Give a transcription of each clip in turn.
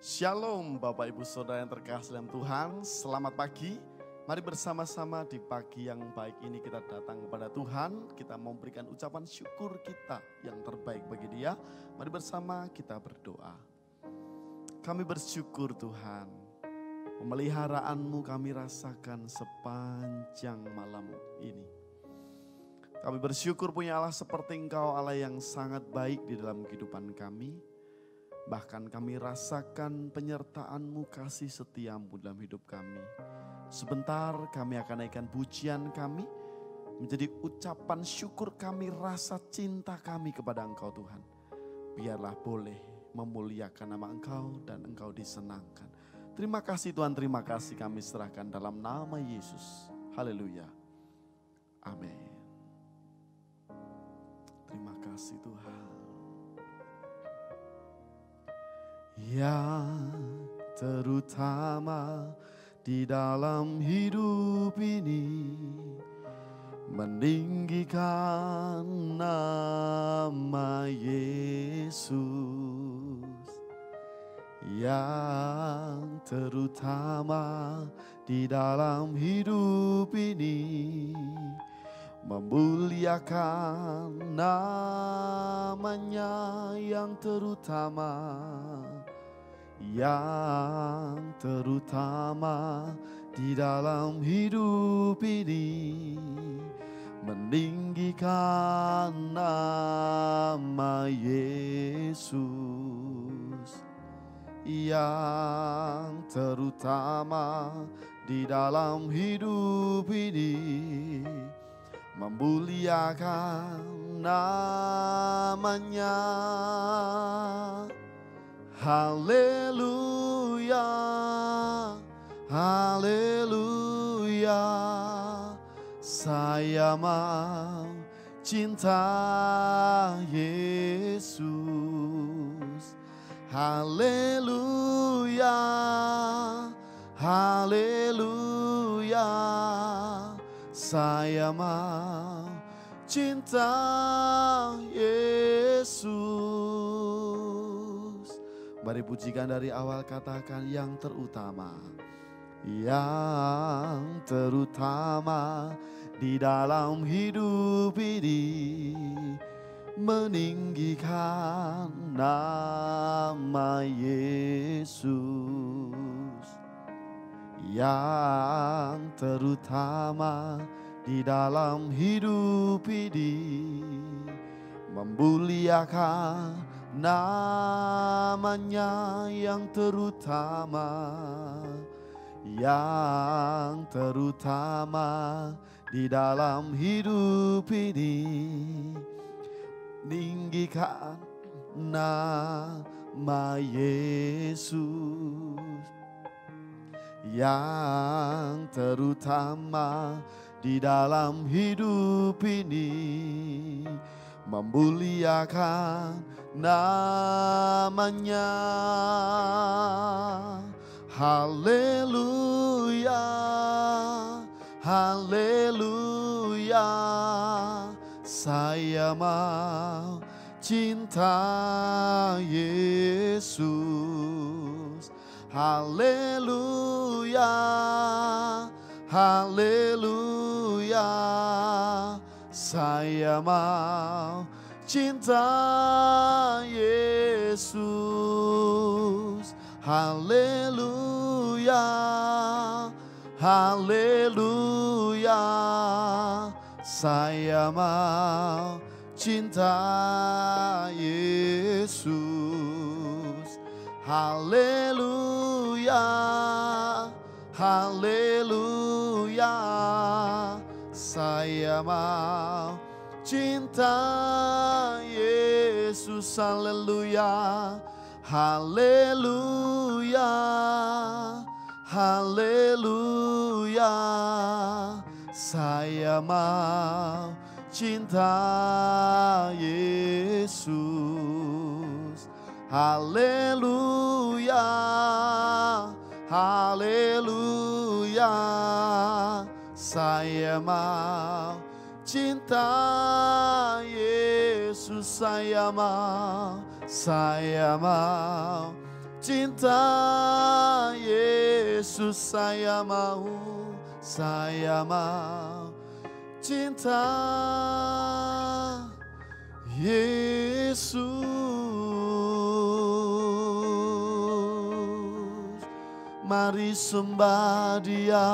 Shalom Bapak Ibu Saudara yang terkasih dalam Tuhan, selamat pagi. Mari bersama-sama di pagi yang baik ini kita datang kepada Tuhan. Kita mau berikan ucapan syukur kita yang terbaik bagi Dia. Mari bersama kita berdoa. Kami bersyukur Tuhan, pemeliharaanmu kami rasakan sepanjang malam ini. Kami bersyukur punya Allah seperti Engkau, Allah yang sangat baik di dalam kehidupan kami. Bahkan kami rasakan penyertaan-Mu, kasih setia-Mu dalam hidup kami. Sebentar kami akan naikkan pujian kami, menjadi ucapan syukur kami, rasa cinta kami kepada Engkau Tuhan. Biarlah boleh memuliakan nama Engkau dan Engkau disenangkan. Terima kasih Tuhan, terima kasih kami serahkan dalam nama Yesus. Haleluya. Amin. Terima kasih Tuhan. Yang terutama di dalam hidup ini, meninggikan nama Yesus. Yang terutama di dalam hidup ini, memuliakan namanya yang terutama. Yang terutama di dalam hidup ini, meninggikan nama Yesus. Yang terutama di dalam hidup ini, memuliakan namanya. Haleluya, haleluya, saya mau cinta Yesus. Haleluya, haleluya, saya mau cinta Yesus. Mari pujikan dari awal, katakan yang terutama. Yang terutama di dalam hidup ini, meninggikan nama Yesus. Yang terutama di dalam hidup ini, memuliakan namanya yang terutama. Yang terutama di dalam hidup ini, meninggikan nama Yesus. Yang terutama di dalam hidup ini, memuliakan namanya. Haleluya, haleluya, saya mau cinta Yesus. Haleluya, haleluya, saya mau cinta Yesus. Haleluya, haleluya, saya mau cinta Yesus. Haleluya, haleluya, saya mau cinta Yesus. Haleluya, haleluya, haleluya, saya mau cinta Yesus. Haleluya, haleluya, saya mau cinta Yesus. Saya mau cinta Yesus saya mau cinta Yesus. Mari sembah Dia,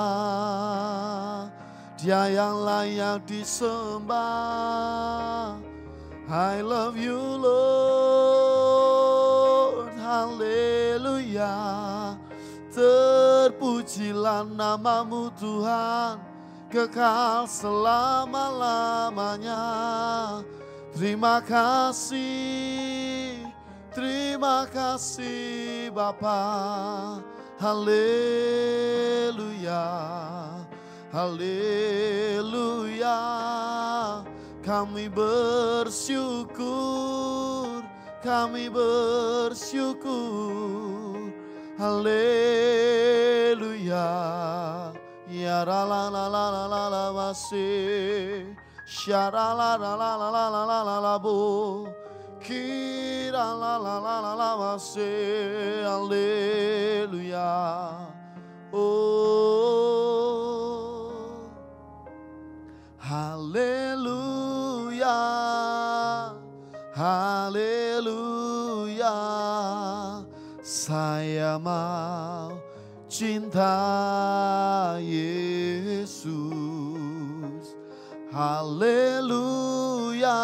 Dia yang layak disembah. I love you Lord, haleluya. Terpujilah namamu Tuhan, kekal selama-lamanya. Terima kasih Bapa. Haleluya, haleluya. Kami bersyukur, haleluya. Ya la la la la la la la masih, syara la la la la la la la la la bu, kira la la la la la masih, haleluya. Oh, haleluya, haleluya. Saya mau cinta Yesus. Haleluya,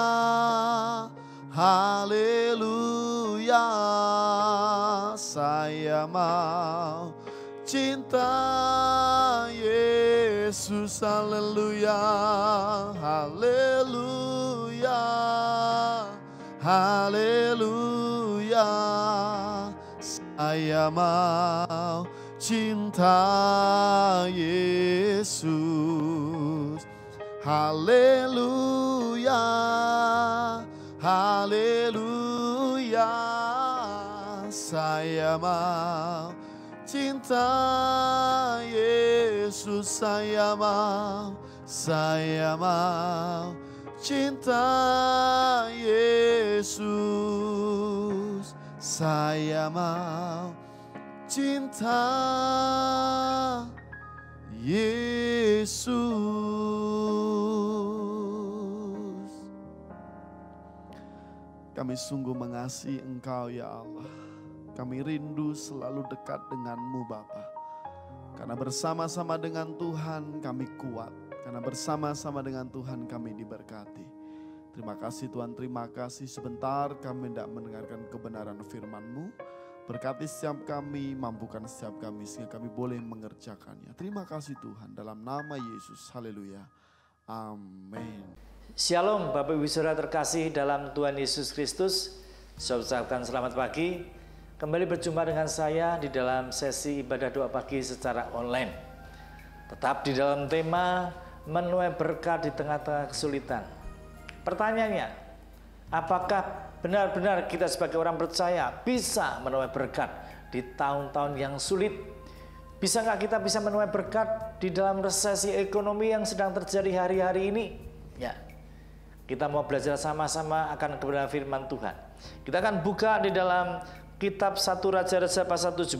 haleluya. Saya mau cinta Yesus. Haleluya, haleluya, haleluya. Saya mau cinta Yesus. Haleluya, haleluya. Saya mau cinta Yesus. Saya mau cinta Yesus. Saya mau cinta Yesus. Kami sungguh mengasihi Engkau ya Allah. Kami rindu selalu dekat denganmu Bapa. Karena bersama-sama dengan Tuhan kami kuat. Karena bersama-sama dengan Tuhan kami diberkati. Terima kasih Tuhan, terima kasih. Sebentar kami hendak mendengarkan kebenaran firman-Mu. Berkati setiap kami, mampukan setiap kami sehingga kami boleh mengerjakannya. Terima kasih Tuhan, dalam nama Yesus. Haleluya. Amin. Shalom Bapak Ibu Saudara terkasih dalam Tuhan Yesus Kristus. Saya ucapkan selamat pagi. Kembali berjumpa dengan saya di dalam sesi ibadah doa pagi secara online. Tetap di dalam tema menuai berkat di tengah-tengah kesulitan. Pertanyaannya, apakah benar-benar kita sebagai orang percaya bisa menuai berkat di tahun-tahun yang sulit? Bisa nggak kita bisa menuai berkat di dalam resesi ekonomi yang sedang terjadi hari-hari ini? Ya, kita mau belajar sama-sama akan kebenaran firman Tuhan. Kita akan buka di dalam kitab 1 Raja-Raja pasal 17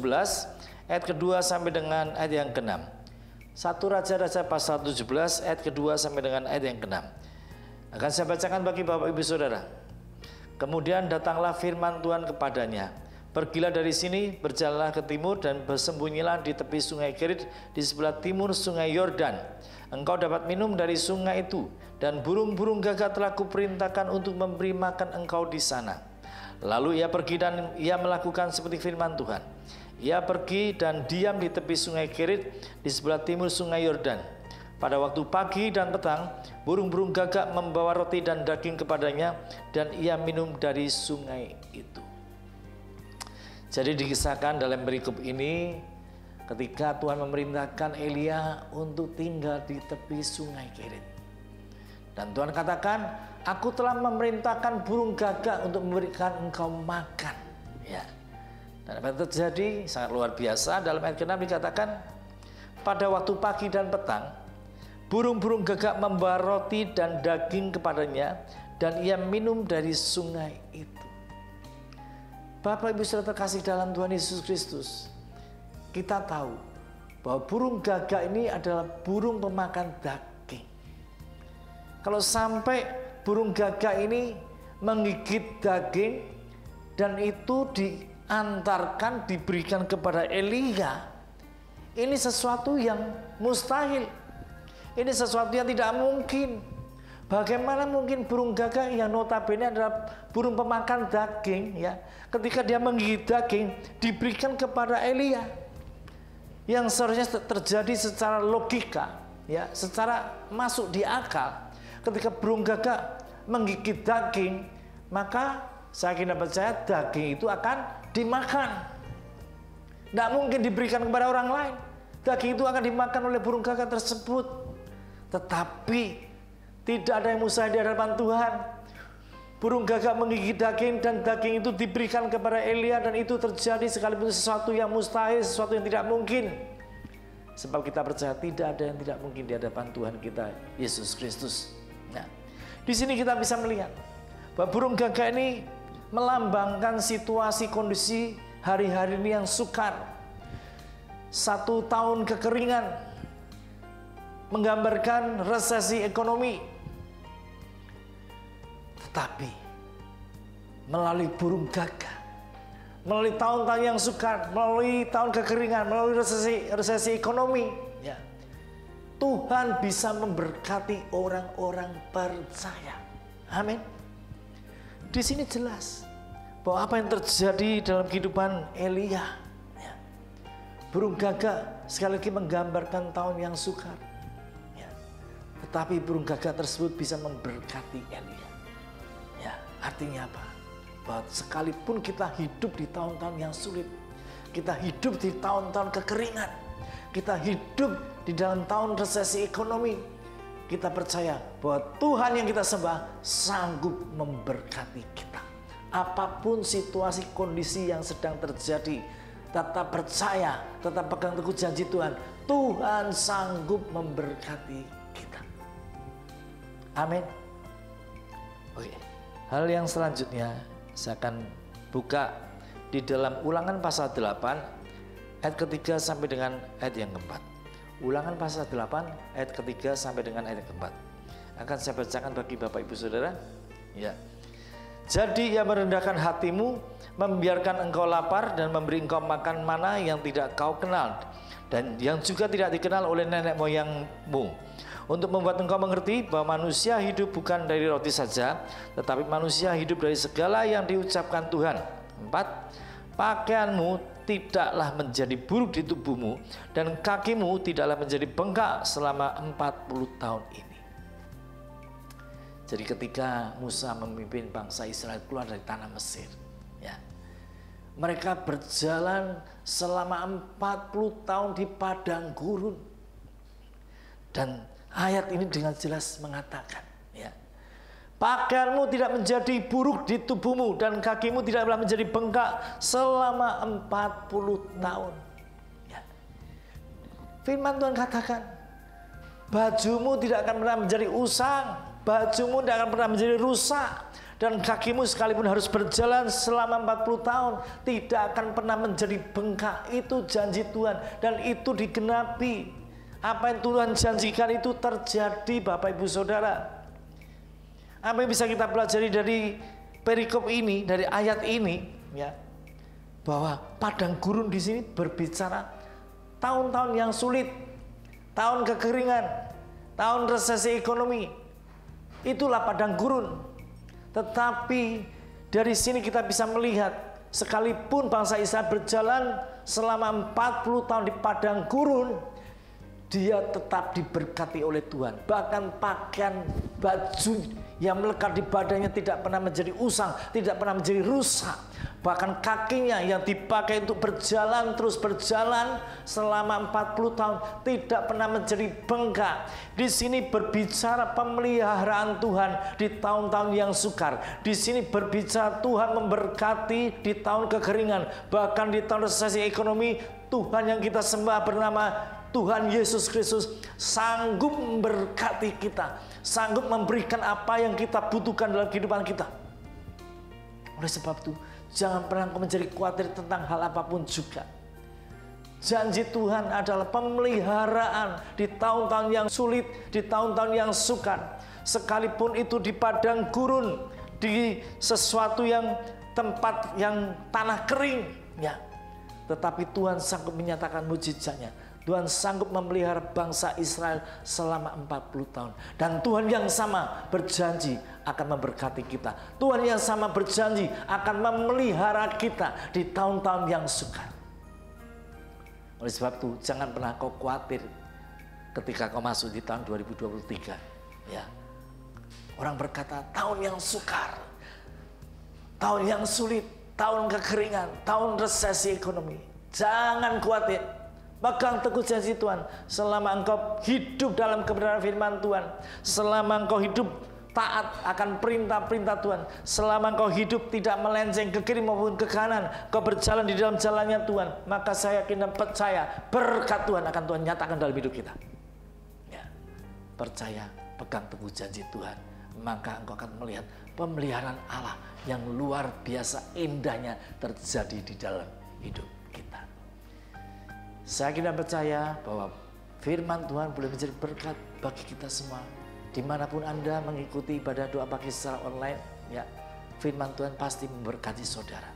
ayat kedua sampai dengan ayat yang ke-6. 1 Raja-Raja pasal 17 ayat kedua sampai dengan ayat yang ke-6. Akan saya bacakan bagi Bapak Ibu Saudara. Kemudian datanglah firman Tuhan kepadanya. Pergilah dari sini, berjalanlah ke timur dan bersembunyilah di tepi sungai Kerit di sebelah timur sungai Yordan. Engkau dapat minum dari sungai itu, dan burung-burung gagak telah kuperintahkan untuk memberi makan engkau di sana. Lalu ia pergi dan ia melakukan seperti firman Tuhan. Ia pergi dan diam di tepi sungai Kerit di sebelah timur sungai Yordan. Pada waktu pagi dan petang, burung-burung gagak membawa roti dan daging kepadanya, dan ia minum dari sungai itu. Jadi dikisahkan dalam perikop ini, ketika Tuhan memerintahkan Elia untuk tinggal di tepi sungai Kerit. Dan Tuhan katakan, aku telah memerintahkan burung gagak untuk memberikan engkau makan. Ya. Dan apa yang terjadi sangat luar biasa. Dalam ayat ke-6 dikatakan, pada waktu pagi dan petang, burung-burung gagak membawa roti dan daging kepadanya, dan ia minum dari sungai itu. Bapak Ibu Saudara terkasih dalam Tuhan Yesus Kristus, kita tahu bahwa burung gagak ini adalah burung pemakan daging. Kalau sampai burung gagak ini menggigit daging dan itu diantarkan, diberikan kepada Elia, ini sesuatu yang mustahil. Ini sesuatu yang tidak mungkin. Bagaimana mungkin burung gagak yang notabene adalah burung pemakan daging, ya, ketika dia menggigit daging diberikan kepada Elia, yang seharusnya terjadi secara logika, ya, secara masuk di akal. Ketika burung gagak menggigit daging, maka saya kira percaya daging itu akan dimakan. Tidak mungkin diberikan kepada orang lain. Daging itu akan dimakan oleh burung gagak tersebut. Tetapi tidak ada yang mustahil di hadapan Tuhan. Burung gagak menggigit daging dan daging itu diberikan kepada Elia, dan itu terjadi sekalipun sesuatu yang mustahil, sesuatu yang tidak mungkin. Sebab kita percaya tidak ada yang tidak mungkin di hadapan Tuhan kita Yesus Kristus. Nah, di sini kita bisa melihat bahwa burung gagak ini melambangkan situasi kondisi hari-hari ini yang sukar. 1 tahun kekeringan, menggambarkan resesi ekonomi. Tetapi melalui burung gagak, melalui tahun-tahun yang sukar, melalui tahun kekeringan, melalui resesi ekonomi, ya, Tuhan bisa memberkati orang-orang percaya. Amin. Di sini jelas bahwa apa yang terjadi dalam kehidupan Elia, ya, burung gagak sekali lagi menggambarkan tahun yang sukar, ya, tetapi burung gagak tersebut bisa memberkati Elia. Ya, artinya apa? Bahwa sekalipun kita hidup di tahun-tahun yang sulit, kita hidup di tahun-tahun kekeringan, kita hidup di dalam tahun resesi ekonomi, kita percaya bahwa Tuhan yang kita sembah sanggup memberkati kita. Apapun situasi kondisi yang sedang terjadi, tetap percaya, tetap pegang teguh janji Tuhan. Tuhan sanggup memberkati kita. Amin. Oke. Hal yang selanjutnya saya akan buka di dalam Ulangan pasal 8 ayat ketiga sampai dengan ayat yang keempat. Ulangan pasal 8 ayat ketiga sampai dengan ayat yang keempat. Akan saya bacakan bagi Bapak Ibu Saudara. Ya. Jadi ia merendahkan hatimu, membiarkan engkau lapar dan memberi engkau makan mana yang tidak kau kenal dan yang juga tidak dikenal oleh nenek moyangmu, untuk membuat engkau mengerti bahwa manusia hidup bukan dari roti saja, tetapi manusia hidup dari segala yang diucapkan Tuhan. 4. Pakaianmu tidaklah menjadi buruk di tubuhmu, dan kakimu tidaklah menjadi bengkak selama 40 tahun ini. Jadi ketika Musa memimpin bangsa Israel keluar dari tanah Mesir, ya, mereka berjalan selama 40 tahun di padang gurun. Dan ayat ini dengan jelas mengatakan, ya, pakaianmu tidak menjadi buruk di tubuhmu dan kakimu tidaklah menjadi bengkak selama 40 tahun. Ya. Firman Tuhan katakan, bajumu tidak akan pernah menjadi usang, bajumu tidak akan pernah menjadi rusak, dan kakimu sekalipun harus berjalan selama 40 tahun tidak akan pernah menjadi bengkak. Itu janji Tuhan dan itu digenapi. Apa yang Tuhan janjikan itu terjadi, Bapak Ibu Saudara. Apa yang bisa kita pelajari dari perikop ini, dari ayat ini, ya, bahwa padang gurun di sini berbicara tahun-tahun yang sulit, tahun kekeringan, tahun resesi ekonomi. Itulah padang gurun. Tetapi dari sini kita bisa melihat, sekalipun bangsa Israel berjalan selama 40 tahun di padang gurun, dia tetap diberkati oleh Tuhan. Bahkan pakaian baju yang melekat di badannya tidak pernah menjadi usang, tidak pernah menjadi rusak. Bahkan kakinya yang dipakai untuk berjalan, terus berjalan selama 40 tahun tidak pernah menjadi bengkak. Di sini berbicara pemeliharaan Tuhan di tahun-tahun yang sukar. Di sini berbicara Tuhan memberkati di tahun kekeringan. Bahkan di tahun resesi ekonomi, Tuhan yang kita sembah bernama Tuhan Yesus Kristus sanggup memberkati kita, sanggup memberikan apa yang kita butuhkan dalam kehidupan kita. Oleh sebab itu, Jangan pernah engkau menjadi khawatir tentang hal apapun juga. Janji Tuhan adalah pemeliharaan di tahun-tahun yang sulit, di tahun-tahun yang sukar. Sekalipun itu di padang gurun, di sesuatu yang tempat yang tanah kering, ya. Tetapi Tuhan sanggup menyatakan mujizatnya. Tuhan sanggup memelihara bangsa Israel selama 40 tahun. Dan Tuhan yang sama berjanji akan memberkati kita. Tuhan yang sama berjanji akan memelihara kita di tahun-tahun yang sukar. Oleh sebab itu, jangan pernah kau khawatir ketika kau masuk di tahun 2023. Ya. Orang berkata, tahun yang sukar, tahun yang sulit, tahun kekeringan, tahun resesi ekonomi. Jangan khawatir. Pegang teguh janji Tuhan. Selama engkau hidup dalam kebenaran firman Tuhan, selama engkau hidup taat akan perintah-perintah Tuhan, selama engkau hidup tidak melenceng ke kiri maupun ke kanan, kau berjalan di dalam jalannya Tuhan, maka saya yakin dan percaya berkat Tuhan akan Tuhan nyatakan dalam hidup kita. Ya, percaya, pegang teguh janji Tuhan, maka engkau akan melihat pemeliharaan Allah yang luar biasa indahnya terjadi di dalam hidup kita. Saya yakin dan percaya bahwa firman Tuhan boleh menjadi berkat bagi kita semua. Dimanapun Anda mengikuti ibadah doa pagi secara online, ya, firman Tuhan pasti memberkati saudara.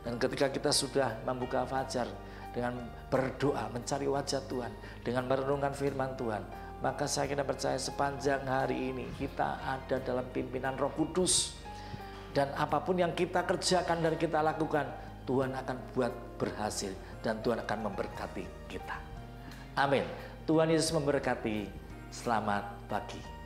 Dan ketika kita sudah membuka fajar dengan berdoa, mencari wajah Tuhan, dengan merenungkan firman Tuhan, maka saya kira percaya sepanjang hari ini kita ada dalam pimpinan Roh Kudus. Dan apapun yang kita kerjakan dan kita lakukan, Tuhan akan buat berhasil dan Tuhan akan memberkati kita. Amin. Tuhan Yesus memberkati. Selamat pagi.